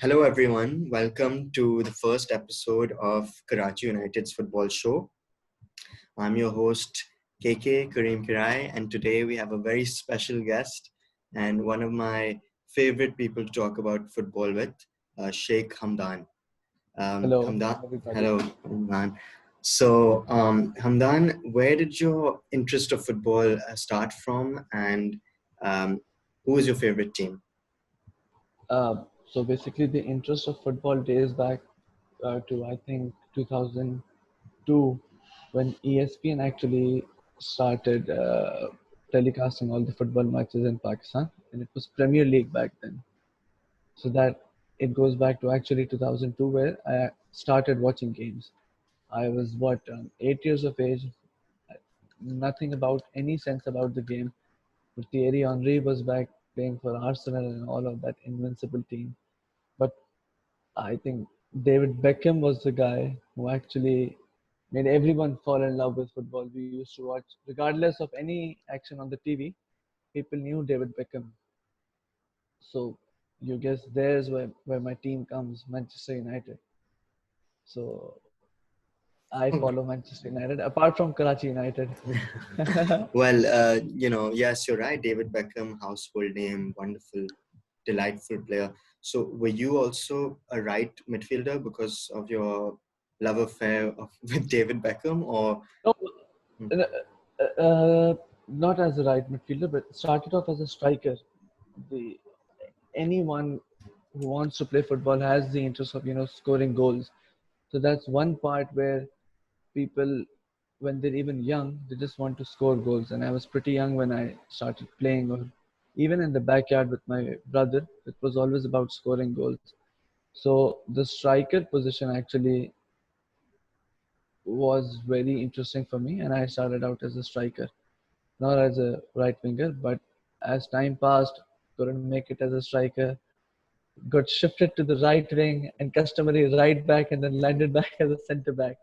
Hello, everyone. Welcome to the first episode of Karachi United's Football Show. I'm your host, KK Kareem Kerai, and today we have a very special guest and one of my favorite people to talk about football with, Sheikh Hamdan. Hello, Hamdan, everybody. hello, Hamdan. So, Hamdan, where did your interest of football start from, and um, who is your favorite team? So basically, the interest of football days back to I think 2002, when ESPN actually started telecasting all the football matches in Pakistan, and it was Premier League back then. So that it goes back to actually 2002, where I started watching games. I was 8 years of age, nothing about any sense about the game. But Thierry Henry was back playing for Arsenal and all of that invincible team. But I think David Beckham was the guy who actually made everyone fall in love with football. We used to watch, regardless of any action on the TV, people knew David Beckham. So you guess there's where my team comes, Manchester United. So I follow Manchester United, apart from Karachi United. Well, yes, you're right. David Beckham, household name, wonderful, delightful player. So, were you also a right midfielder because of your love affair with David Beckham, or? No, Hmm. not as a right midfielder, but started off as a striker. The anyone who wants to play football has the interest of scoring goals. So that's one part where people, when they're even young, they just want to score goals. And I was pretty young when I started playing, or even in the backyard with my brother. It was always about scoring goals. So the striker position actually was very interesting for me, and I started out as a striker, not as a right winger. But as time passed, couldn't make it as a striker, got shifted to the right wing and customary right back, and then landed back as a centre back.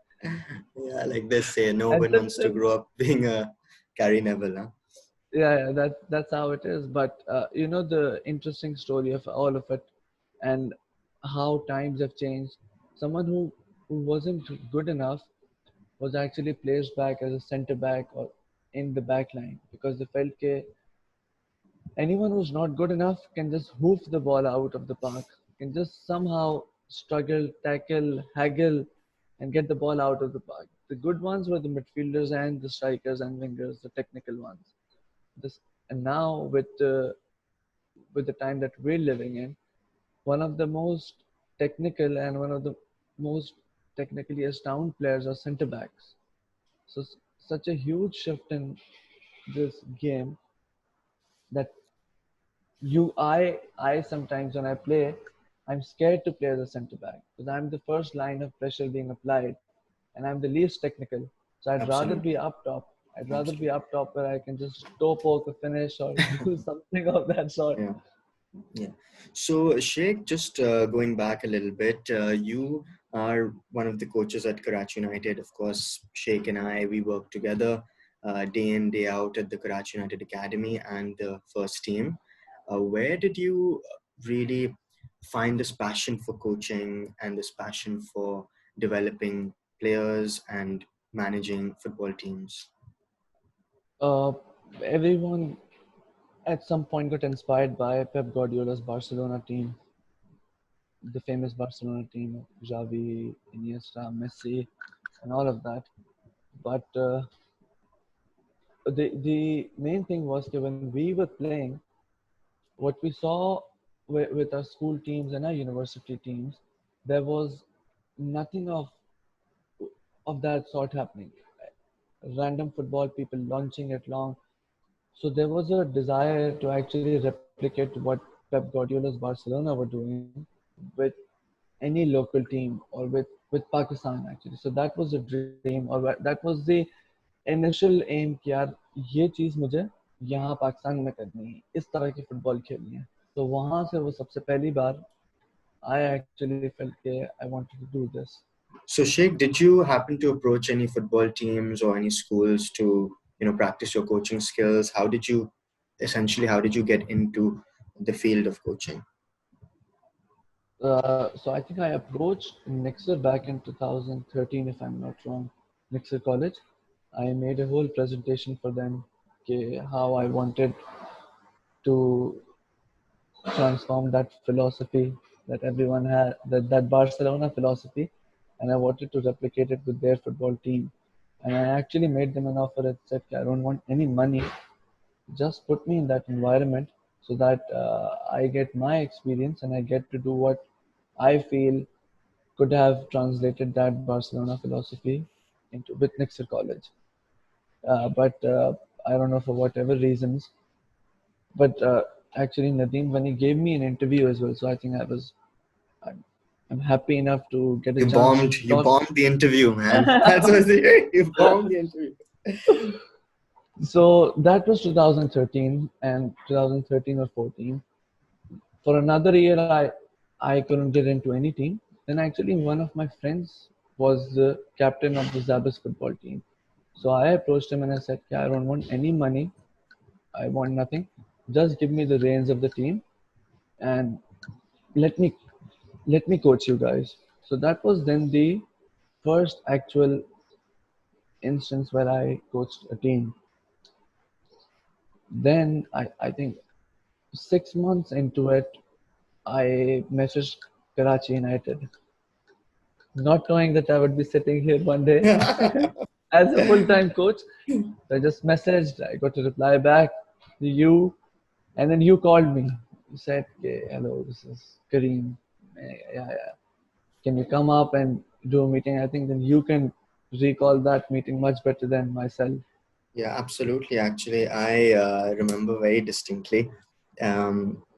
Yeah, like they say, no And one since wants to then, grow up being a Gary Neville, huh? yeah, that's how it is. But the interesting story of all of it, and how times have changed. Someone who wasn't good enough was actually placed back as a centre back or in the back line, because they felt that anyone who's not good enough can just hoof the ball out of the park, can just somehow struggle, tackle, haggle, and get the ball out of the park. The good ones were the midfielders and the strikers and wingers, the technical ones. This and now with the time that we're living in, one of the most technical and one of the most technically astound players are centre backs. So such a huge shift in this game that I sometimes when I play, I'm scared to play as a centre back because I'm the first line of pressure being applied, and I'm the least technical. So I'd rather be Absolutely, up top. I'd rather be absolutely. up top where I can just toe poke a finish or do something of that sort. Yeah. Yeah. So, Sheikh, just going back a little bit, you are one of the coaches at Karachi United. Of course, Sheikh and I, we work together day in, day out at the Karachi United Academy and the first team. Where did you really find this passion for coaching and this passion for developing players and managing football teams? Uh, Everyone at some point got inspired by Pep Guardiola's Barcelona team, the famous Barcelona team of Xavi, Iniesta, Messi, and all of that. But the main thing was that when we were playing, what we saw with our school teams and our university teams, there was nothing of that sort happening. Random football, people launching it long. So there was a desire to actually replicate what Pep Guardiola's Barcelona were doing with any local team or with Pakistan actually. So that was a dream, or that was the initial aim कि यार ये चीज़ मुझे यहाँ पाकिस्तान में करनी है, इस तरह की फुटबॉल खेलनी है. तो वहाँ से वो सबसे पहली बार I actually felt कि I wanted to do this. So, Sheikh, did you happen to approach any football teams or any schools to, practice your coaching skills? How did you get into the field of coaching? So I think I approached Nixer back in 2013, if I'm not wrong, Nixer College. I made a whole presentation for them, okay, how I wanted to transform that philosophy that everyone had, that Barcelona philosophy, and I wanted to replicate it with their football team. And I actually made them an offer and said, I don't want any money, just put me in that environment so that I get my experience and I get to do what I feel could have translated that Barcelona philosophy into with Nixer College. But I don't know for whatever reasons. But actually, Nadeem, when he gave me an interview as well, so I think I'm, I'm happy enough to get a chance to You talk. bombed the interview, man. That's what you bombed the interview. So that was 2013 and 2013 or 14. For another year, I couldn't get into any team. Then actually, one of my friends was the captain of the Zabas football team. So I approached him and I said, I don't want any money. I want nothing. Just give me the reins of the team and let me let me coach you guys. So that was then the first actual instance where I coached a team. Then I think 6 months into it, I messaged Karachi United, not knowing that I would be sitting here one day as a full-time coach. So I just messaged. I got a reply back to you, and then you called me. You said, okay, "Hello, this is Kareem. Yeah. Can you come up and do a meeting?" I think then you can recall that meeting much better than myself. Yeah, absolutely. Actually, I remember very distinctly.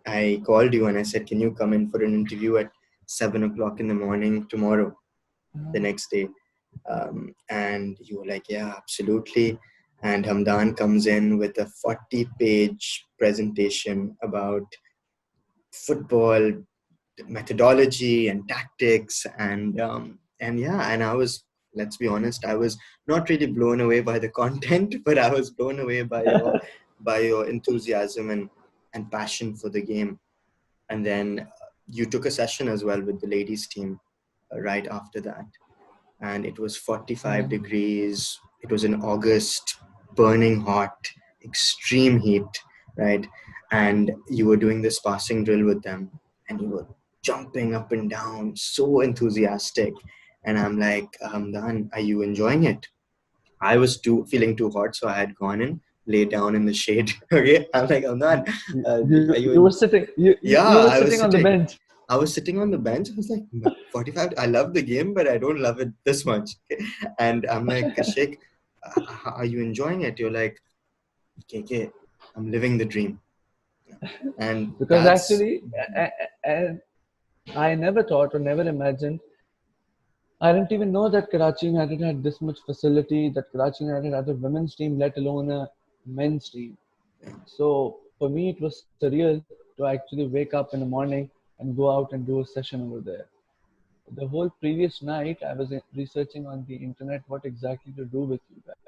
I called you and I said, "Can you come in for an interview at 7 o'clock in the morning tomorrow, the next day?" And you were like, "Yeah, absolutely." And Hamdan comes in with a 40-page presentation about football methodology and tactics, and yeah, and I was, let's be honest, I was not really blown away by the content, but I was blown away by your enthusiasm and passion for the game. And then you took a session as well with the ladies team right after that, and it was 45 Yeah. degrees. It was in August, burning hot, extreme heat, right? And you were doing this passing drill with them, and you were jumping up and down, so enthusiastic. And I'm like, Dan, are you enjoying it? I was too feeling too hot, so I had gone in, lay down in the shade. Okay, I'm like, Dan, are you You were in? sitting you Yeah, were I was sitting on the sitting. bench. I was sitting on the bench. I was like, 45. I love the game, but I don't love it this much. And I'm like, Sheikh, are you enjoying it? You're like, okay, I'm living the dream. And Because that's, actually, I never thought or never imagined. I didn't even know that Karachi United had this much facility, that Karachi United had a women's team, let alone a men's team. So for me, it was surreal to actually wake up in the morning and go out and do a session over there. The whole previous night, I was researching on the internet what exactly to do with you guys.